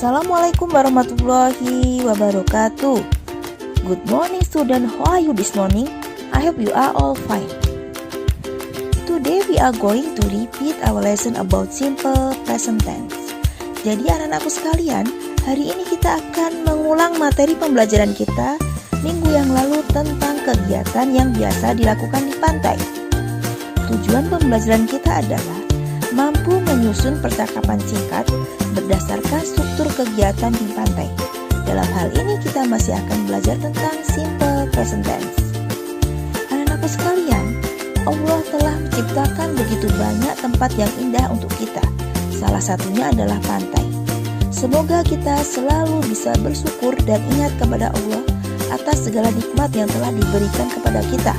Assalamualaikum warahmatullahi wabarakatuh. Good morning student, how are you this morning? I hope you are all fine. Today we are going to repeat our lesson about simple present tense. Jadi anak-anakku sekalian, hari ini kita akan mengulang materi pembelajaran kita minggu yang lalu tentang kegiatan yang biasa dilakukan di pantai. Tujuan pembelajaran kita adalah mampu menyusun percakapan singkat berdasarkan struktur kegiatan di pantai. Dalam hal ini kita masih akan belajar tentang simple present tense. Anak-anakku sekalian, Allah telah menciptakan begitu banyak tempat yang indah untuk kita. Salah satunya adalah pantai. Semoga kita selalu bisa bersyukur dan ingat kepada Allah atas segala nikmat yang telah diberikan kepada kita,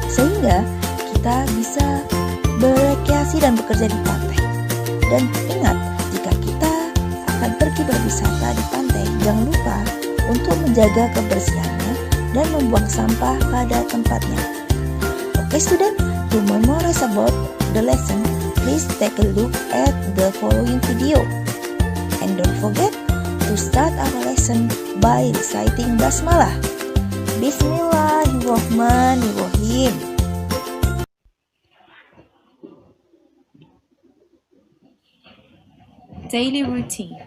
sehingga kita bisa berekreasi dan bekerja di pantai. Dan ingat, jika kita akan pergi berwisata di pantai, jangan lupa untuk menjaga kebersihannya dan membuang sampah pada tempatnya. Okay student, to memorize about the lesson, please take a look at the following video. And don't forget to start our lesson by reciting basmalah. Bismillahirrahmanirrahim. Daily routine.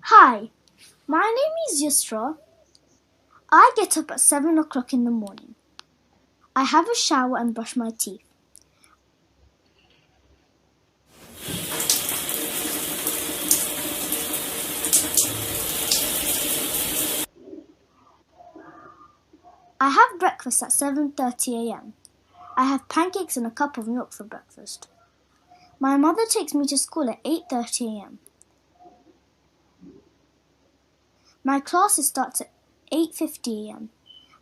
Hi, my name is Yusra. I get up at 7 o'clock in the morning. I have a shower and brush my teeth. I have breakfast at 7:30 a.m. I have pancakes and a cup of milk for breakfast. My mother takes me to school at 8:30 a.m. My classes start at 8:50 a.m.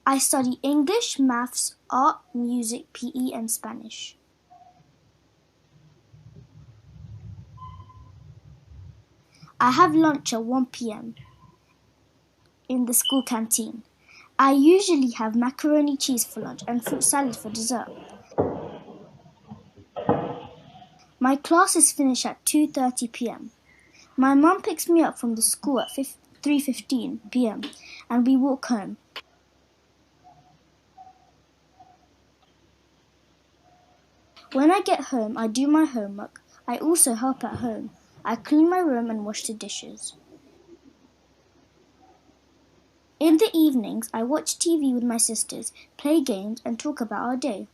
I study English, maths, art, music, PE and Spanish. I have lunch at 1 p.m. in the school canteen. I usually have macaroni cheese for lunch and fruit salad for dessert. My classes finish at 2:30 p.m. My mum picks me up from the school at 3:15 p.m. and we walk home. When I get home, I do my homework. I also help at home. I clean my room and wash the dishes. In the evenings, I watch TV with my sisters, play games and talk about our day.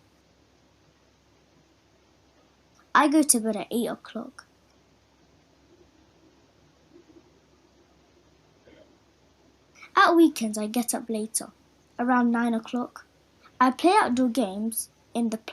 I go to bed at 8 o'clock. At weekends, I get up later, around 9 o'clock. I play outdoor games in the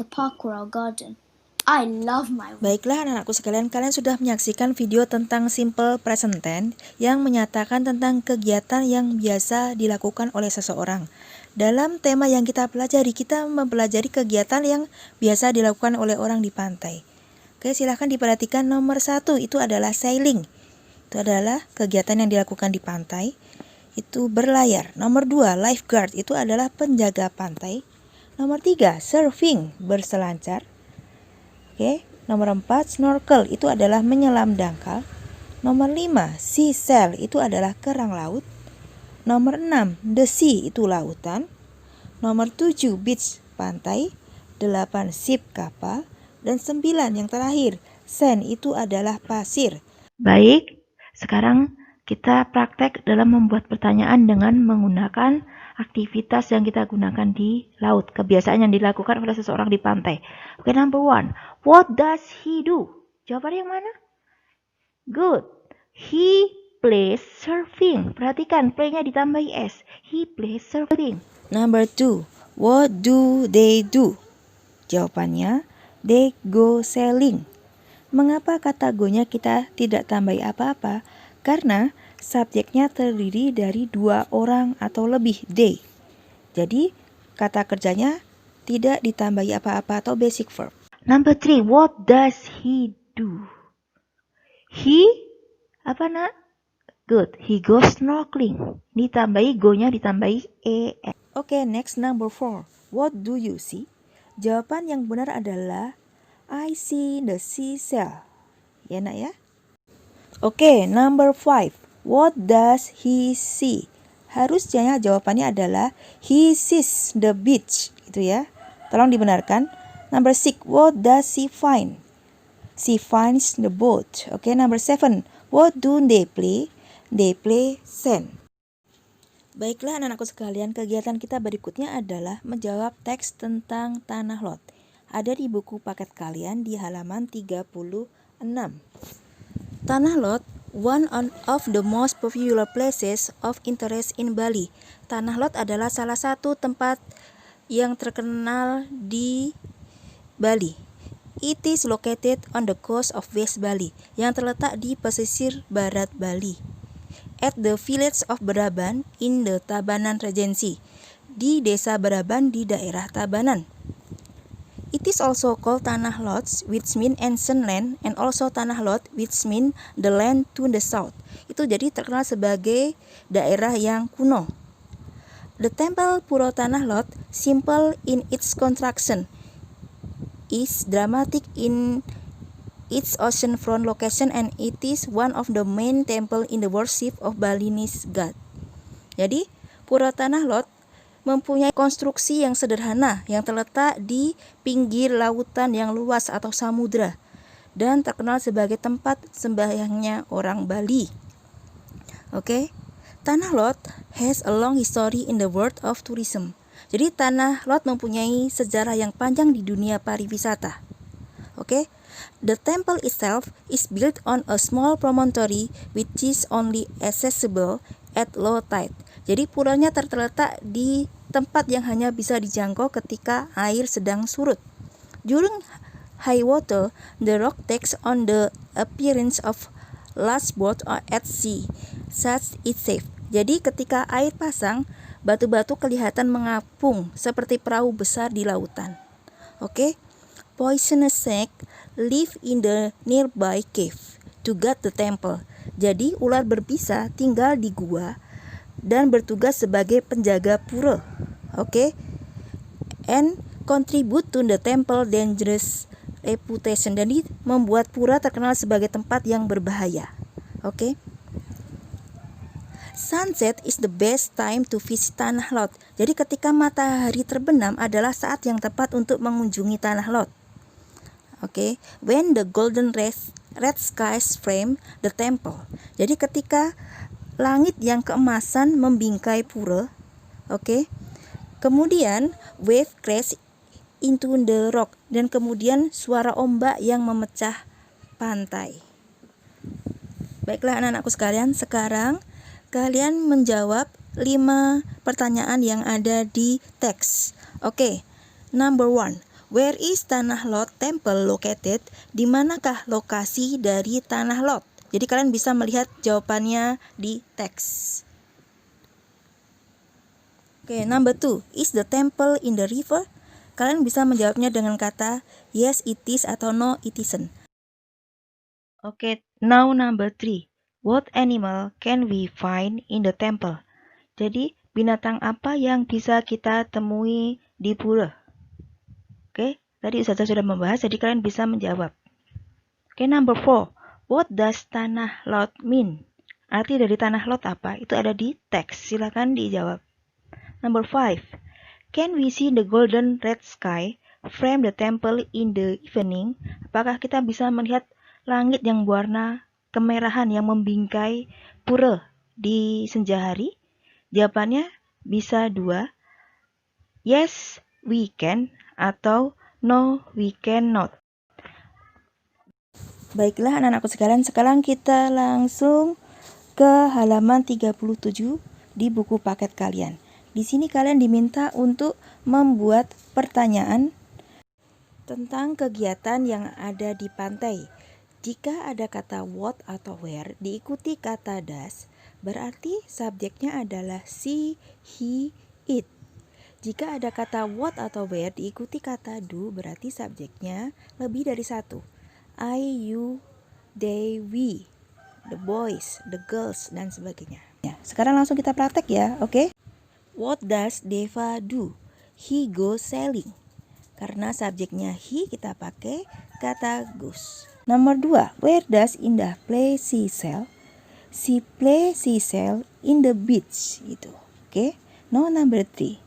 park or our garden. I love my work. Baiklah anak-anakku sekalian, kalian sudah menyaksikan video tentang simple present tense yang menyatakan tentang kegiatan yang biasa dilakukan oleh seseorang. Dalam tema yang kita pelajari, kita mempelajari kegiatan yang biasa dilakukan oleh orang di pantai. Oke, silahkan diperhatikan nomor 1 itu adalah sailing. Itu adalah kegiatan yang dilakukan di pantai. Itu berlayar. Nomor 2, lifeguard, itu adalah penjaga pantai. Nomor 3, surfing, berselancar. Oke, nomor 4, snorkel, itu adalah menyelam dangkal. Nomor 5, sea sail, itu adalah kerang laut. Nomor 6, the sea, itu lautan. Nomor 7, beach, pantai. 8, ship, kapal. Dan 9 yang terakhir, sand, itu adalah pasir. Baik, sekarang kita praktek dalam membuat pertanyaan dengan menggunakan aktivitas yang kita gunakan di laut, kebiasaan yang dilakukan oleh seseorang di pantai. Oke, number 1, what does he do? Jawabannya yang mana? Good, he plays surfing. Perhatikan, play-nya ditambahi S. He plays surfing. Number 2, what do they do? Jawabannya, they go sailing. Mengapa kata go-nya kita tidak tambahi apa-apa? Karena subjeknya terdiri dari 2 orang atau lebih, they. Jadi kata kerjanya tidak ditambahi apa-apa atau basic verb. Number 3, what does he do? He, apa nak? Good, he goes snorkeling. Ditambahi go-nya ditambahi en. Oke, next number 4, what do you see? Jawaban yang benar adalah I see the seashell. Ya nak ya. Oke, number 5. What does he see? Harusnya jawabannya adalah he sees the beach. Itu ya. Tolong dibenarkan. Number 6. What does she find? She finds the boat. Oke, number 7. What do they play? They play sand. Baiklah anak-anakku sekalian, kegiatan kita berikutnya adalah menjawab teks tentang Tanah Lot. Ada di buku paket kalian di halaman 36. Tanah Lot, one of the most popular places of interest in Bali. Tanah Lot adalah salah satu tempat yang terkenal di Bali. It is located on the coast of West Bali, yang terletak di pesisir barat Bali. At the village of Braban in the Tabanan Regency, di desa Braban di daerah Tabanan. It is also called Tanah Lot, which mean ancient land, and also Tanah Lot, which mean the land to the south. Itu jadi terkenal sebagai daerah yang kuno. The temple Pura Tanah Lot, simple in its construction, is dramatic in its oceanfront location, and it is one of the main temple in the worship of Balinese god. Jadi, Pura Tanah Lot mempunyai konstruksi yang sederhana yang terletak di pinggir lautan yang luas atau samudra dan terkenal sebagai tempat sembahyangnya orang Bali. Oke. Tanah Lot has a long history in the world of tourism. Jadi Tanah Lot mempunyai sejarah yang panjang di dunia pariwisata. Oke. The temple itself is built on a small promontory which is only accessible at low tide. Jadi puranya terletak di tempat yang hanya bisa dijangkau ketika air sedang surut. During high water, the rock takes on the appearance of large boat at sea, such is safe. Jadi ketika air pasang, batu-batu kelihatan mengapung seperti perahu besar di lautan. Oke. Poisonous snake live in the nearby cave to guard the temple. Jadi ular berbisa tinggal di gua dan bertugas sebagai penjaga pura. Oke. And contribute to the temple dangerous reputation. Jadi membuat pura terkenal sebagai tempat yang berbahaya. Oke. Sunset is the best time to visit Tanah Lot. Jadi ketika matahari terbenam adalah saat yang tepat untuk mengunjungi Tanah Lot. Oke, when the golden red skies frame the temple. Jadi ketika langit yang keemasan membingkai pura. Oke. Kemudian wave crash into the rock, dan kemudian suara ombak yang memecah pantai. Baiklah anak-anakku sekalian, sekarang kalian menjawab 5 pertanyaan yang ada di teks. Oke. Number 1. Where is Tanah Lot Temple located? Di manakah lokasi dari Tanah Lot? Jadi kalian bisa melihat jawabannya di teks. Oke, number 2. Is the temple in the river? Kalian bisa menjawabnya dengan kata yes it is atau no it isn't. Oke, now number 3. What animal can we find in the temple? Jadi, binatang apa yang bisa kita temui di pura? Oke, tadi Ustazah sudah membahas, jadi kalian bisa menjawab. Oke, number 4. What does Tanah Lot mean? Arti dari Tanah Lot apa? Itu ada di teks, silakan dijawab. Number 5. Can we see the golden red sky frame the temple in the evening? Apakah kita bisa melihat langit yang berwarna kemerahan yang membingkai pura di senja hari? Jawabannya bisa 2. Yes, we can, atau no, we cannot. Baiklah anak-anakku sekalian, sekarang kita langsung ke halaman 37 di buku paket kalian. Di sini kalian diminta untuk membuat pertanyaan tentang kegiatan yang ada di pantai. Jika ada kata what atau where diikuti kata does, berarti subjeknya adalah she, he, it. Jika ada kata what atau where diikuti kata do, berarti subjeknya lebih dari 1. I, you, they, we, the boys, the girls, dan sebagainya. Ya, sekarang langsung kita praktek ya, oke? What does Deva do? He goes sailing. Karena subjeknya he, kita pakai kata goes. Nomor 2, where does Indah play seashell? She play seashell in the beach. Gitu. Oke. Now number 3,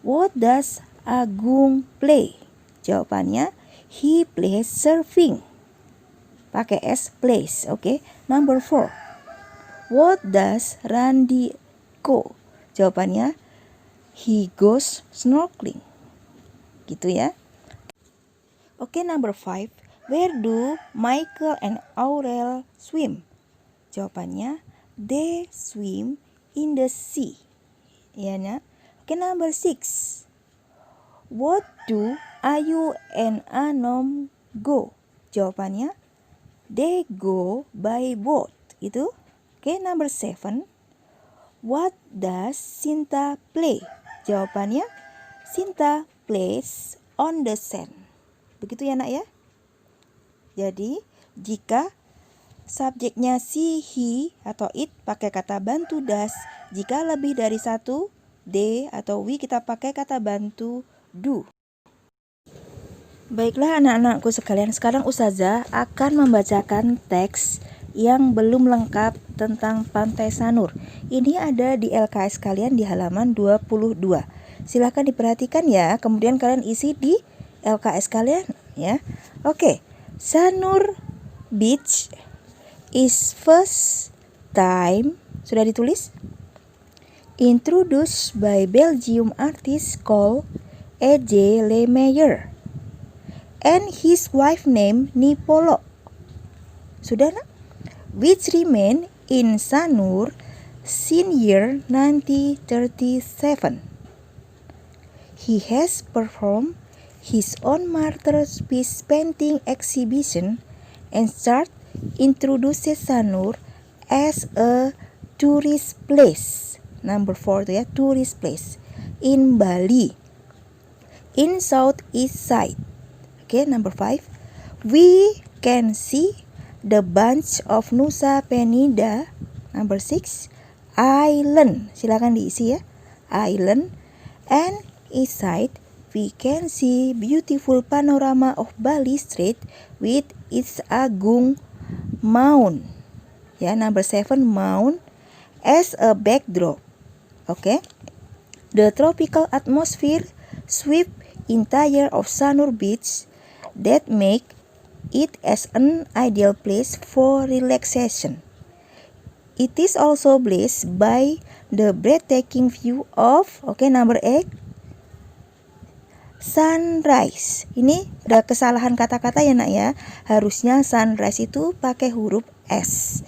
what does Agung play? Jawabannya he plays surfing. Pakai S, plays. Oke. Number 4, what does Randy go? Jawabannya he goes snorkeling. Gitu ya. Oke, number 5, where do Michael and Aurel swim? Jawabannya they swim in the sea. Ya, nah. Oke, number 6, what do Ayu and Anom go? Jawabannya they go by boat. Itu. Oke, number 7, what does Sinta play? Jawabannya Sinta plays on the sand. Begitu ya nak ya. Jadi jika subjeknya she, he, atau it pakai kata bantu das. Jika lebih dari satu, they atau we, kita pakai kata bantu do. Baiklah anak-anakku sekalian, sekarang Ustazah akan membacakan teks yang belum lengkap tentang Pantai Sanur. Ini ada di LKS kalian di halaman 22. Silahkan diperhatikan ya, kemudian kalian isi di LKS kalian ya. Oke, Sanur Beach is first time, sudah ditulis? Introduced by Belgium artist called E.J. Lemaire and his wife named Nipolo. Sudah nak? Which remain in Sanur since year 1937. He has performed his own masterpiece painting exhibition and start introduces Sanur as a tourist place. Number 4 itu ya, tourist place in Bali, in southeast side. Okay, number 5, we can see the bunch of Nusa Penida. Number 6, island. Silakan diisi ya. Island and east side we can see beautiful panorama of Bali Strait with its Agung Mound. Ya, number 7, Mound as a backdrop. Okay. The tropical atmosphere sweep entire of Sanur Beach that make it as an ideal place for relaxation. It is also blessed by the breathtaking view of, okay, number 8, sunrise. Ini ada kesalahan kata-kata ya nak ya. Harusnya sunrise itu pakai huruf S,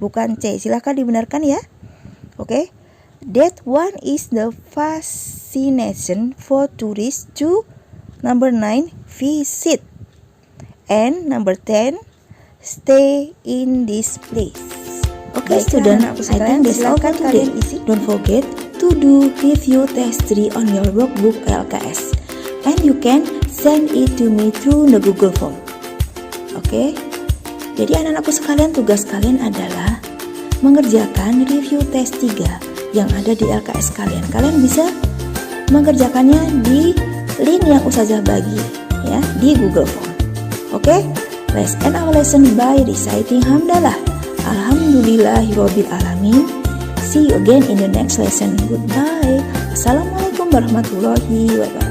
bukan C. Silahkan dibenarkan ya. Okay. That one is the fascination for tourists to, number 9, visit. And number 10, stay in this place. Okay, student, I think that's all for today. Don't forget to do review test 3 on your workbook LKS. And you can send it to me through the Google Form. Oke, jadi anak-anakku sekalian, tugas kalian adalah mengerjakan review tes 3 yang ada di LKS kalian. Kalian bisa mengerjakannya di link yang Ustazah bagi ya di Google Form. Oke, let's end our lesson by reciting hamdalah. Alhamdulillahirabbil alamin. See you again in the next lesson. Goodbye. Assalamualaikum warahmatullahi wabarakatuh.